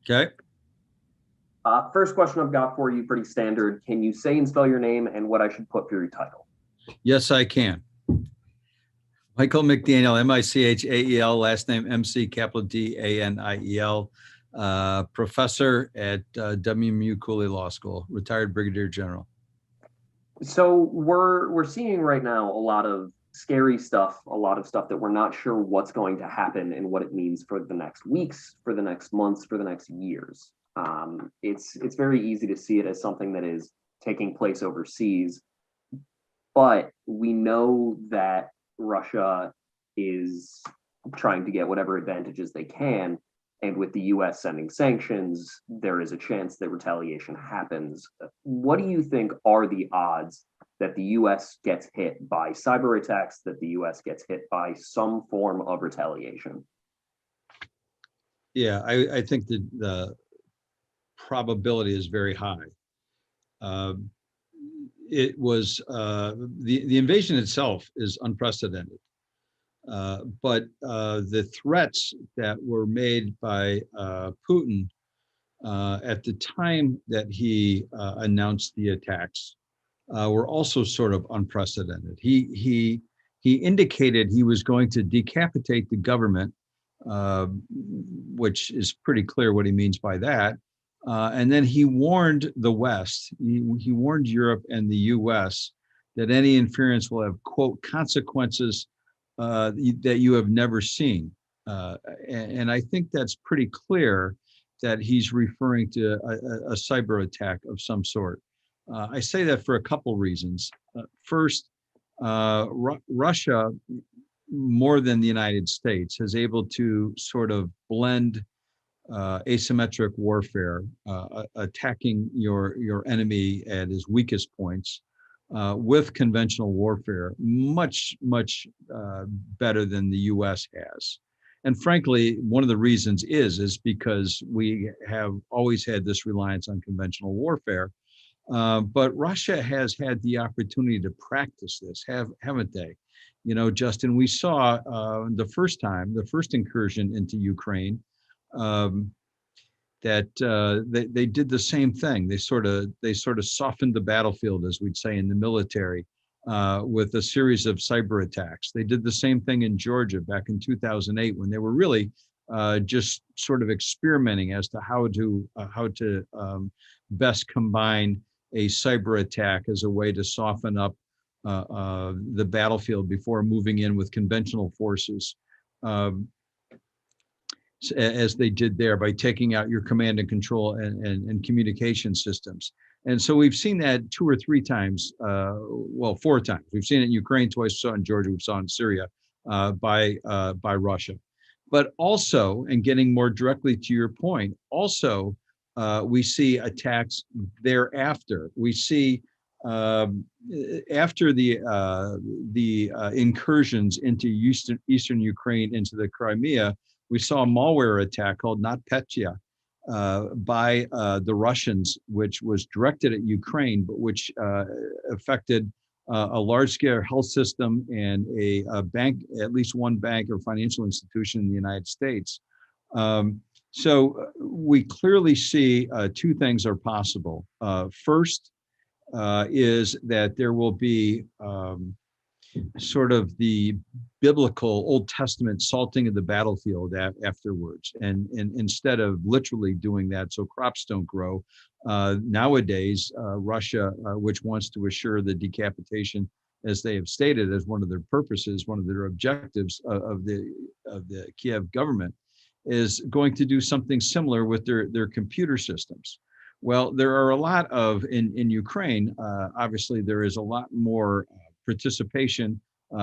Okay. First question I've got for you, pretty standard. Can you say and spell your name and what I should put for your title? Yes, I can. Michael McDaniel, Michael, last name MC, capital Daniel, professor at WMU-Cooley Law School, retired Brigadier General. So we're seeing right now a lot of scary stuff, a lot of stuff that we're not sure what's going to happen and what it means for the next weeks, for the next months, for the next years. It's very easy to see it as something that is taking place overseas, but we know that Russia is trying to get whatever advantages they can. And with the US sending sanctions, there is a chance that retaliation happens. What do you think are the odds that the US gets hit by cyber attacks, that the US gets hit by some form of retaliation? Yeah, I think that the probability is very high. Uh, it was the invasion itself is unprecedented. But the threats that were made by Putin at the time that he announced the attacks were also sort of unprecedented. He indicated he was going to decapitate the government, uh, which is pretty clear what he means by that. And then he warned the West, he warned Europe and the US that any interference will have, quote, consequences that you have never seen. And I think that's pretty clear that he's referring to a cyber attack of some sort. I say that for a couple reasons. First, Russia, more than the United States, is able to sort of blend asymmetric warfare, attacking your enemy at his weakest points, with conventional warfare, much better than the U.S. has. And frankly, one of the reasons is because we have always had this reliance on conventional warfare. But Russia has had the opportunity to practice this, haven't they? You know, Justin, we saw the first incursion into Ukraine, um, that they did the same thing. They sort of softened the battlefield, as we'd say in the military, with a series of cyber attacks. They did the same thing in Georgia back in 2008 when they were really just sort of experimenting as to how to best combine a cyber attack as a way to soften up the battlefield before moving in with conventional forces. Um, as they did there by taking out your command and control and communication systems. And so we've seen that two or three times, well, four times. We've seen it in Ukraine twice, saw it in Georgia, we saw it in Syria by Russia. But also, and getting more directly to your point, also we see attacks thereafter. We see um, after the incursions into eastern Ukraine, into the Crimea, we saw a malware attack called NotPetya by the Russians, which was directed at Ukraine, but which affected a large-scale health system and a bank, at least one bank or financial institution in the United States. So we clearly see two things are possible. First is that there will be sort of the biblical Old Testament salting of the battlefield afterwards. And instead of literally doing that so crops don't grow, nowadays, Russia, which wants to assure the decapitation, as they have stated as one of their purposes, one of their objectives of the Kiev government, is going to do something similar with their computer systems. Well, there are a lot of, in Ukraine, obviously there is a lot more participation.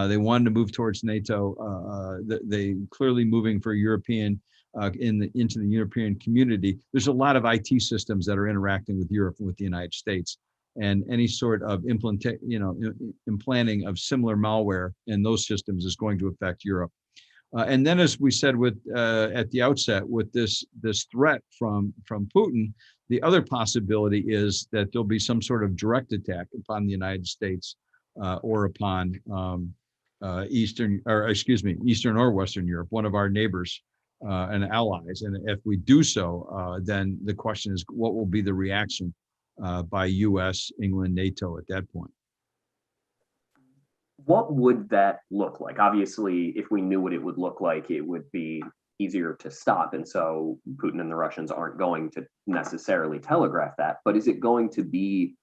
They wanted to move towards NATO. They clearly moving for European into the European community. There's a lot of IT systems that are interacting with Europe and with the United States, and any sort of implanting of similar malware in those systems is going to affect Europe. And then, as we said at the outset, with this threat from Putin, the other possibility is that there'll be some sort of direct attack upon the United States or upon Eastern or Western Europe, one of our neighbors. and allies. And if we do so, then the question is, what will be the reaction by U.S., England, NATO at that point? What would that look like? Obviously, if we knew what it would look like, it would be easier to stop. And so Putin and the Russians aren't going to necessarily telegraph that. But is it going to be,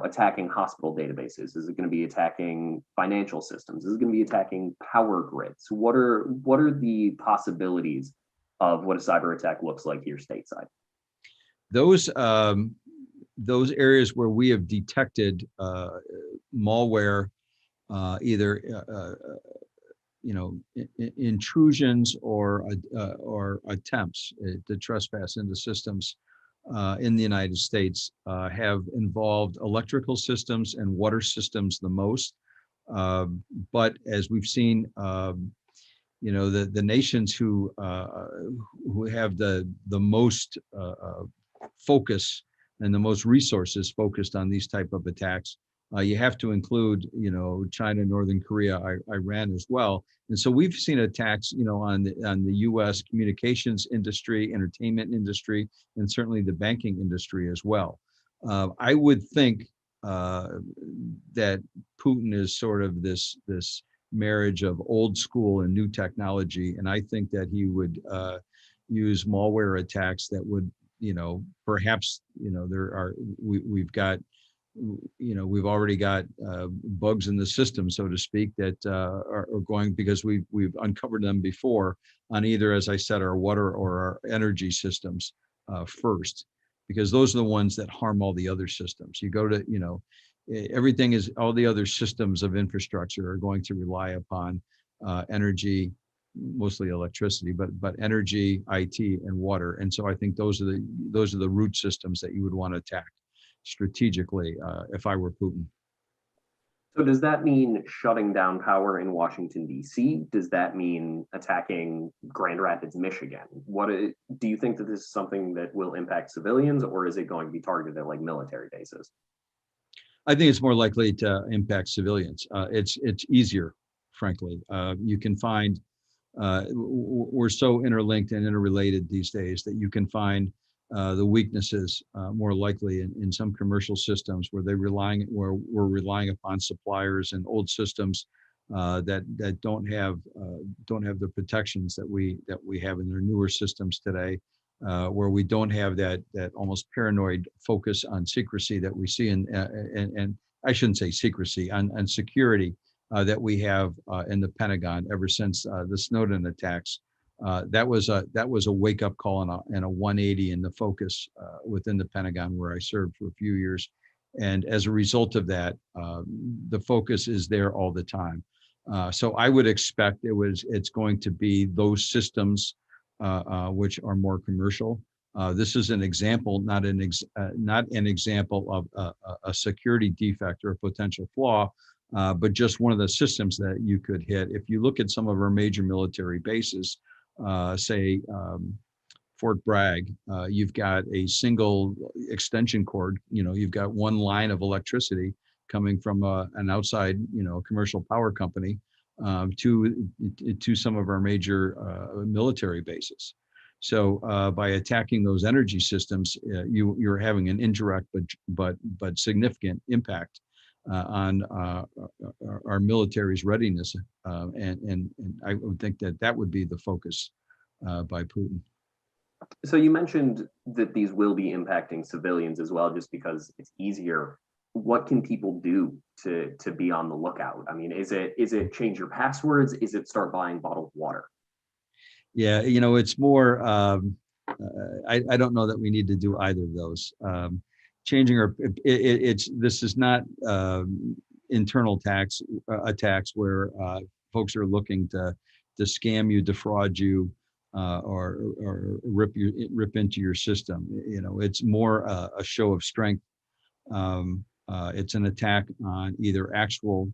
attacking hospital databases? Is it going to be attacking financial systems? Is it going to be attacking power grids? What are the possibilities of what a cyber attack looks like here stateside? Those areas where we have detected malware, either intrusions or attempts to trespass into systems in the United States, have involved electrical systems and water systems the most. But as we've seen, the nations who have the most focus and the most resources focused on these type of attacks, you have to include, China, Northern Korea, Iran as well. And so we've seen attacks, on the U.S. communications industry, entertainment industry, and certainly the banking industry as well. I would think that Putin is sort of this marriage of old school and new technology, and I think that he would use malware attacks that would, perhaps, we've already got bugs in the system, so to speak, that are going, because we've uncovered them before on either, as I said, our water or our energy systems first, because those are the ones that harm all the other systems. You go to, all the other systems of infrastructure are going to rely upon energy, mostly electricity, but energy, IT, and water. And so I think those are the root systems that you would want to attack strategically if I were Putin. So does that mean shutting down power in Washington, D.C.? Does that mean attacking Grand Rapids, Michigan? Do you think that this is something that will impact civilians, or is it going to be targeted at like military bases? I think it's more likely to impact civilians. It's easier, frankly. You can find, we're so interlinked and interrelated these days that you can find the weaknesses more likely in some commercial systems where we're relying upon suppliers and old systems that don't have the protections that we have in their newer systems today, where we don't have that almost paranoid focus on secrecy that we see and I shouldn't say secrecy, on security that we have in the Pentagon ever since the Snowden attacks. That was a wake-up call and a 180 in the focus within the Pentagon, where I served for a few years. And as a result of that, the focus is there all the time. So I would expect it's going to be those systems which are more commercial. This is an example, not an example of a security defect or a potential flaw, but just one of the systems that you could hit. If you look at some of our major military bases, say Fort Bragg, you've got a single extension cord. You've got one line of electricity coming from an outside, commercial power company to some of our major military bases. So by attacking those energy systems, you're having an indirect but significant impact on our military's readiness, and I would think that would be the focus by Putin. So you mentioned that these will be impacting civilians as well, just because it's easier. What can people do to be on the lookout? I mean, is it change your passwords? Is it start buying bottled water? Yeah, it's more. I don't know that we need to do either of those. Changing this is not internal attacks where folks are looking to scam you, defraud you, or rip into your system. It's more a show of strength. It's an attack on either actual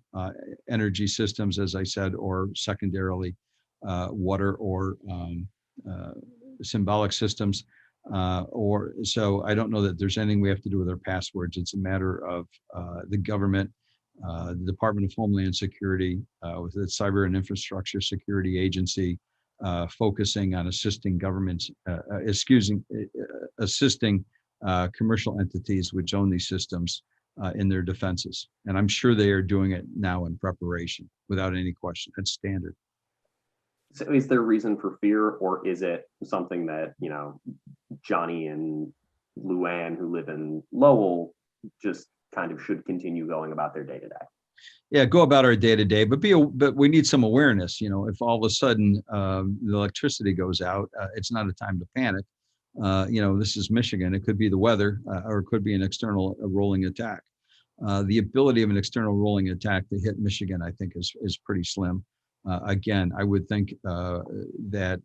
energy systems, as I said, or secondarily water or symbolic systems. So I don't know that there's anything we have to do with our passwords. It's a matter of the government, the Department of Homeland Security, with its Cyber and Infrastructure Security Agency, focusing on assisting governments, assisting commercial entities which own these systems in their defenses. And I'm sure they are doing it now in preparation without any question. That's standard. So is there reason for fear, or is it something that, you know, Johnny and Luann, who live in Lowell, just kind of should continue going about their day to day? Yeah, go about our day to day, but we need some awareness. You know, if all of a sudden the electricity goes out, it's not a time to panic. You know, this is Michigan. It could be the weather, or it could be an external rolling attack. The ability of an external rolling attack to hit Michigan, I think, is pretty slim. Again, I would think that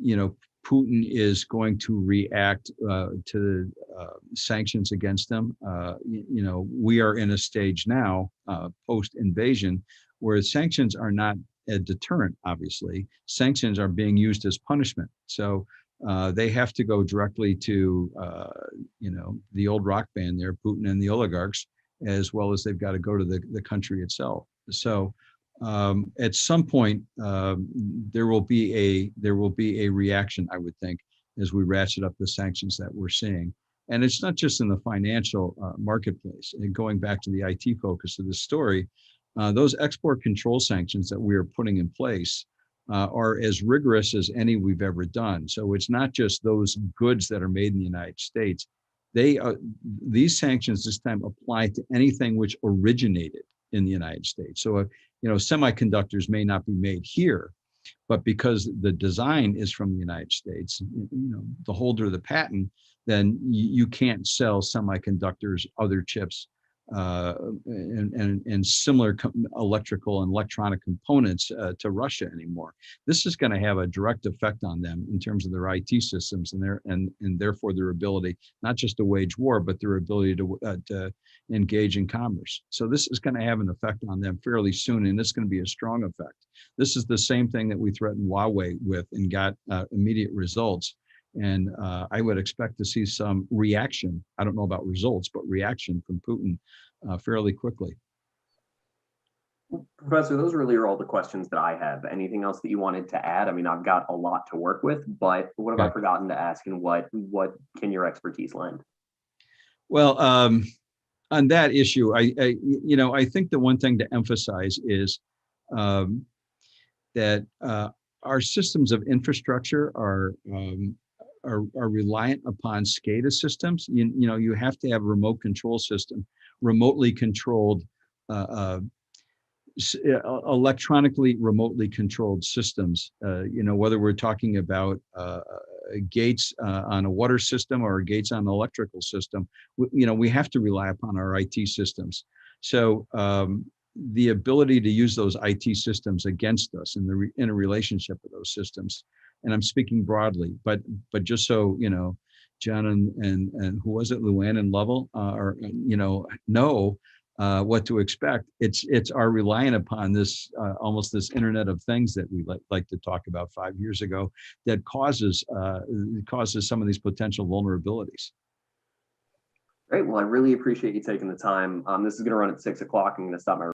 you know, Putin is going to react to sanctions against them. You know, we are in a stage now, post-invasion, where sanctions are not a deterrent, obviously. Sanctions are being used as punishment. So they have to go directly to, you know, the old rock band there, Putin and the oligarchs, as well as they've got to go to the country itself. So at some point, there will be a reaction, I would think, as we ratchet up the sanctions that we're seeing. And it's not just in the financial marketplace. And going back to the IT focus of this story, those export control sanctions that we are putting in place are as rigorous as any we've ever done. So it's not just those goods that are made in the United States. These sanctions this time apply to anything which originated in the United States. So, you know, semiconductors may not be made here, but because the design is from the United States, you know, the holder of the patent, then you can't sell semiconductors, other chips, and similar electrical and electronic components to Russia anymore. This is going to have a direct effect on them in terms of their IT systems and therefore their ability not just to wage war, but their ability to engage in commerce. So this is going to have an effect on them fairly soon, and it's going to be a strong effect. This is the same thing that we threatened Huawei with and got immediate results. And I would expect to see some reaction. I don't know about results, but reaction from Putin fairly quickly. Professor, those really are all the questions that I have. Anything else that you wanted to add? I mean, I've got a lot to work with, but what have I forgotten to ask, and what can your expertise lend? Well, on that issue, I think the one thing to emphasize is that our systems of infrastructure are reliant upon SCADA systems. You know, you have to have a remote control system, remotely controlled, electronically remotely controlled systems. You know, whether we're talking about gates on a water system or gates on an electrical system, you know, we have to rely upon our IT systems. So the ability to use those IT systems against us in a relationship with those systems, and I'm speaking broadly, but just so you know, John and who was it, Luann and Lovell, or you know what to expect. It's our relying upon this almost this Internet of Things that we like to talk about 5 years ago that causes some of these potential vulnerabilities. Great. Well, I really appreciate you taking the time. This is going to run at 6 o'clock. I'm going to stop my